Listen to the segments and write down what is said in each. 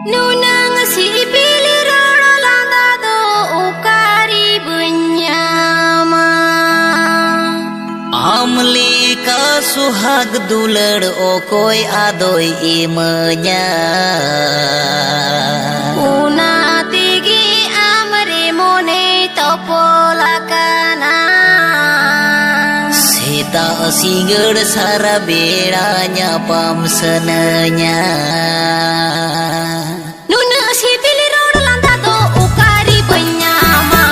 Nunang sipil roro landa do ukari benyama Amli ka suhag dulad okoy adoy imenya Una tigi amre mone topolakana Sita singgir sara bedanya pamsenenya Nuna sipil roro landa do ukari benyama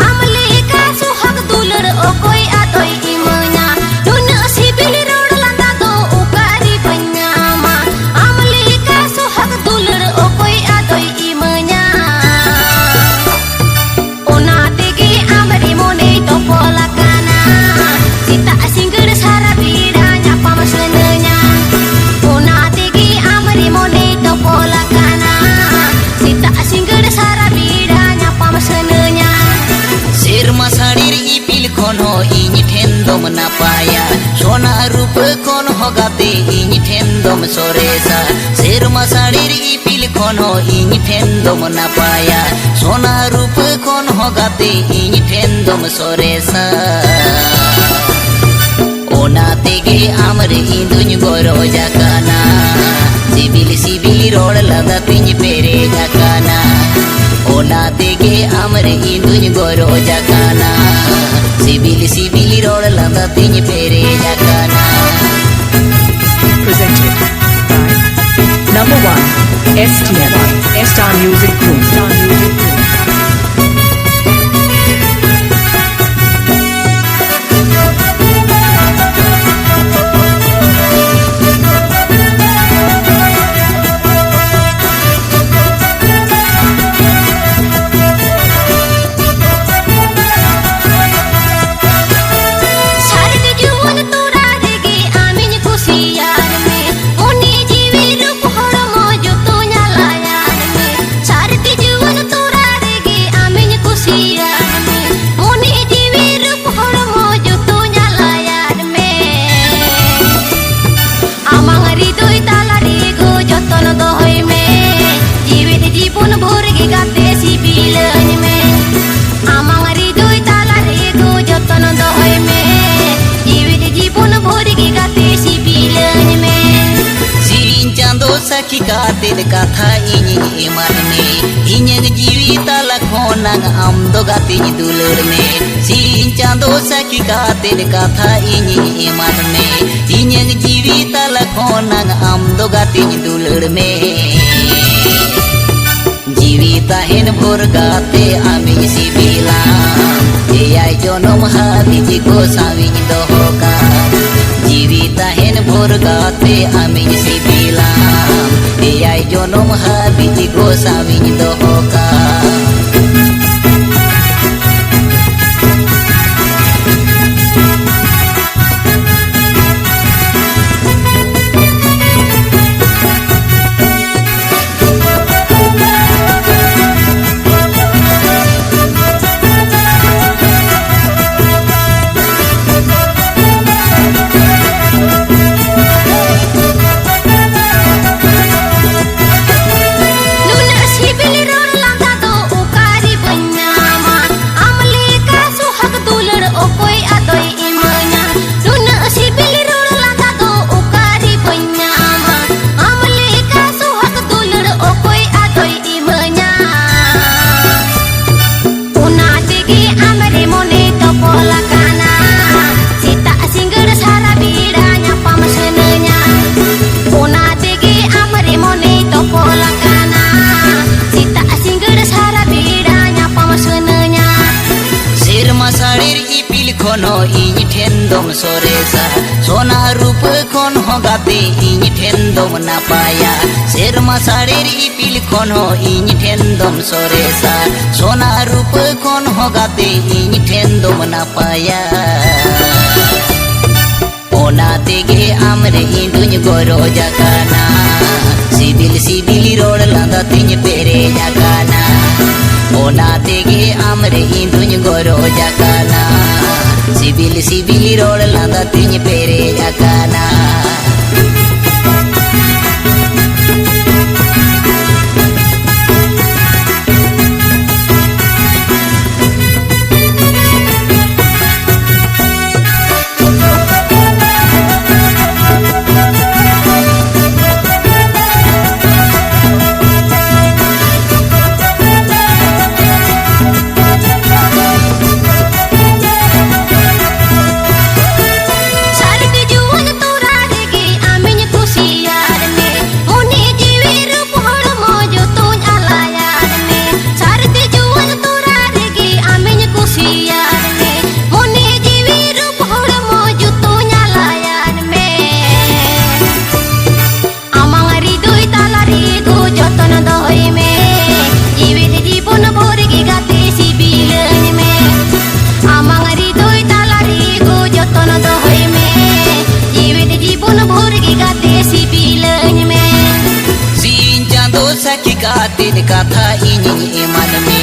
Amli ka suhag dulad okoy adoy imenya Nuna sipil roro landa do ukari benyama Amli ka suhag dulad okoy adoy imenya Una tigi amri mone topolakana Sita singgir sara bedanya pamsenenya Una tigi amri mone topolakana Sita singgir sara bedanya pamsenenya Sirma sadir ipil kono iny thendom napaya Sona rupa kono hogate iny thendom soresa Sirma sadir ipil kono iny thendom napaya Sona rupa kono hogate iny thendom soresa Ona tege amre induny goro jakana Sibil rod laga tiny pere jakana Ona tege amre induny goro jakana Sibil rod laga tiny pere jakana Presented by number 1 STM Star Music Group. Sarit juwan tura degi amin kusiyar me Moni jiwi rup hormo jutunya layan me Sarit juwan tura degi amin kusiyar me Moni jiwi rup hormo jutunya layan me Amang ridoi talari go joton dohoy me Jiwit jipun burgi gate sibilany me Amang ridoi talari go joton dohoy me Jiwit jipun burgi gate sibilany me Sirin chando sakhi katil katha iny iman me Inyang jiwi talakhonang amdo gatiny dulur me Sirin chando sakhi katil katha iny iman me Inyang jiwi talakhonang amdo gatiny dulur me Jiwi tahen bhor gate aminy sibilam Eyai jonom habiji ko sawiny dohoka Jiwi tahen bhor gate aminy sibilam Eyai jonom habiji ko sawiny dohoka Nuna sibil roro landa do ukari benyama Amli ka suhag dulur okoy adoy imenya Nuna sibil roro landa do ukari benyama Amli ka suhag dulur okoy adoy imenya Una tigi amri mone topolakana Sita singgir sara bedanya pamsenenya Una tigi amri mone topolakana Sita singgir sara bedanya pamsenenya Sirma sadir ipil kono iny thendom soresa Sona rupa kono hogate iny thendom napaya Sirma sadir ipil kono iny thendom soresa Sona rupa kono hogate iny thendom napaya Ona tege amre induny goro jakana Sibil rod laga tiny pere jakana Ona tege amre induny goro jakana Sibil rod laga tiny pere jakana saki katin katha inying eman me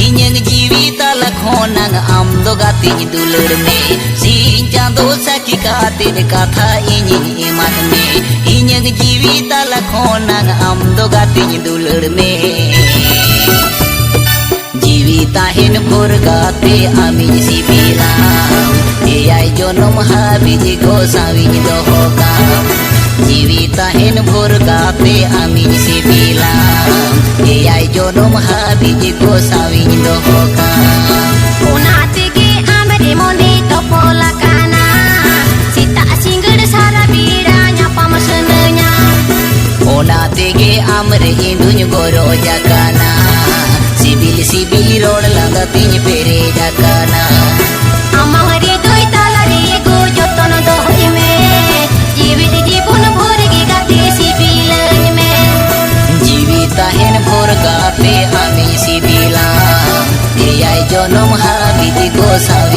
inyang jiwi tala khonang am do gatin dulur me sin chando saki katin katha inying eman me inyang jiwi tala khonang am do gatin dulur me jiwi tahin bhor gate ami sibilam eyai jonom habiji gosawin dohokam jiwi tahin bhor gate ami sibilam eyai jonom habiji gosawin dohokam Una tege amre monde topola kana sita singgir sara biranya pamasenenya ona tege amre induny goro jakana sibil sibil rod laga tin pere jakana amang ri doi talare go jotono dohi me jibit jibun bhorgi gate sibilan me jiwi tahin bhor gate ami sibilam eyai jonom habiji gosawin